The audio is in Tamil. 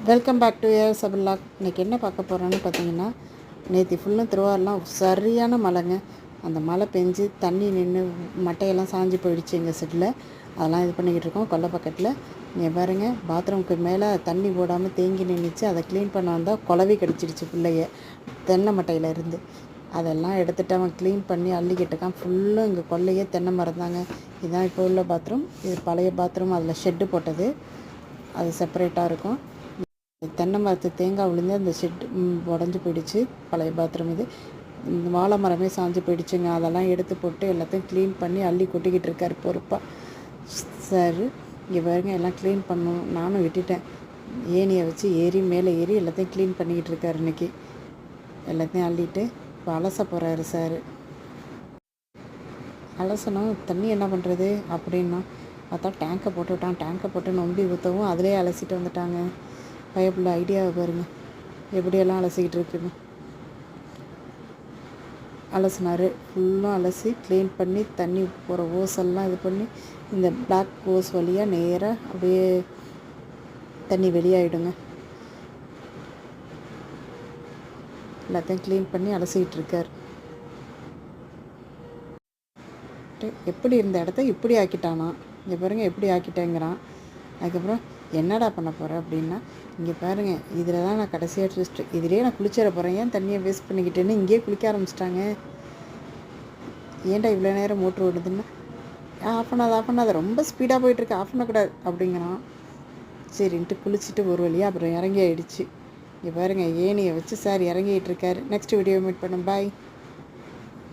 வெல்கம் பேக் டு ஏர் சபில்லாக். இன்றைக்கி என்ன பார்க்க போகிறோன்னு பார்த்தீங்கன்னா, நேற்று ஃபுல்லும் திருவாரூர்லாம் சரியான மழைங்க. அந்த மழை பெஞ்சு தண்ணி நின்று மட்டையெல்லாம் சாஞ்சு போயிடுச்சு எங்கள் செட்டில். அதெல்லாம் இது பண்ணிக்கிட்டு இருக்கோம் கொல்லை பக்கத்தில். நீங்கள் பாருங்க, பாத்ரூமுக்கு மேலே தண்ணி போடாமல் தேங்கி நின்றுச்சு. அதை க்ளீன் பண்ண வந்தால் குளவி கடிச்சிடுச்சு பிள்ளைய தென்னை மட்டையில் இருந்து. அதெல்லாம் எடுத்துகிட்டு அவன் க்ளீன் பண்ணி அள்ளிக்கிட்டுருக்கான். ஃபுல்லும் இங்கே கொல்லையே தென்னை மரம் தாங்க. இதுதான் இப்போ உள்ள பாத்ரூம். இது பழைய பாத்ரூம். அதில் ஷெட்டு போட்டது, அது செப்பரேட்டாக இருக்கும். தென்னை மரத்து தேங்காய் விழுந்து அந்த ஷெட் உடஞ்சி போயிடுச்சு. பழைய பாத்ரூம் இது. வாழை மரமே சாஞ்சு போயிடுச்சுங்க. அதெல்லாம் எடுத்து போட்டு எல்லாத்தையும் க்ளீன் பண்ணி அள்ளி கொட்டிக்கிட்டு இருக்கார் பொறுப்பாக சார். இங்கே பாருங்க, எல்லாம் க்ளீன் பண்ணணும். நானும் விட்டுட்டேன். ஏணியை வச்சு மேலே ஏறி எல்லாத்தையும் க்ளீன் பண்ணிக்கிட்டு இருக்கார் இன்றைக்கி. எல்லாத்தையும் அள்ளிட்டு இப்போ அலச போகிறாரு சார். அலசணும். தண்ணி என்ன பண்ணுறது அப்படின்னா பார்த்தா டேங்கை போட்டுவிட்டான். டேங்கை போட்டு நொம்பி ஊற்றவும் அதிலே அலசிட்டு வந்துட்டாங்க. பயப்புள்ள ஐடியாவை பாருங்கள், எப்படியெல்லாம் அலசிக்கிட்டு இருக்குன்னு. அலசினார். ஃபுல்லும் அலசி க்ளீன் பண்ணி தண்ணி போகிற ஓஸெல்லாம் இது பண்ணி இந்த பிளாக் ஓஸ் வழியாக நேராக அப்படியே தண்ணி வெளியாகிடுங்க. எல்லாத்தையும் க்ளீன் பண்ணி அலசிக்கிட்டு இருக்கார். எப்படி இருந்த இடத்த இப்படி ஆக்கிட்டானா. இங்கே பாருங்கள், எப்படி ஆக்கிட்டேங்கிறான். அதுக்கப்புறம் என்னடா பண்ண போகிறேன் அப்படின்னா, இங்கே பாருங்கள், இதில் தான் நான் கடைசியாக ட்விஸ்ட்டு. இதிலே நான் குளிச்சிட போகிறேன், ஏன் தண்ணியை வேஸ்ட் பண்ணிக்கிட்டேன்னு இங்கேயே குளிக்க ஆரம்பிச்சிட்டாங்க. ஏன்டா இவ்வளோ நேரம் மோட்ரு ஓடுதுன்னா, ஆஃப் பண்ணாத ரொம்ப ஸ்பீடாக போயிட்டுருக்கு, ஆஃப் பண்ணக்கூடாது அப்படிங்கிறான். சரின்ட்டு குளிச்சுட்டு ஒரு வழியாக அப்புறம் இறங்கி ஆகிடுச்சு. இங்கே பாருங்கள், ஏணியை வச்சு சார் இறங்கிட்டு இருக்காரு. நெக்ஸ்ட் வீடியோ மீட் பண்ணும். பாய்.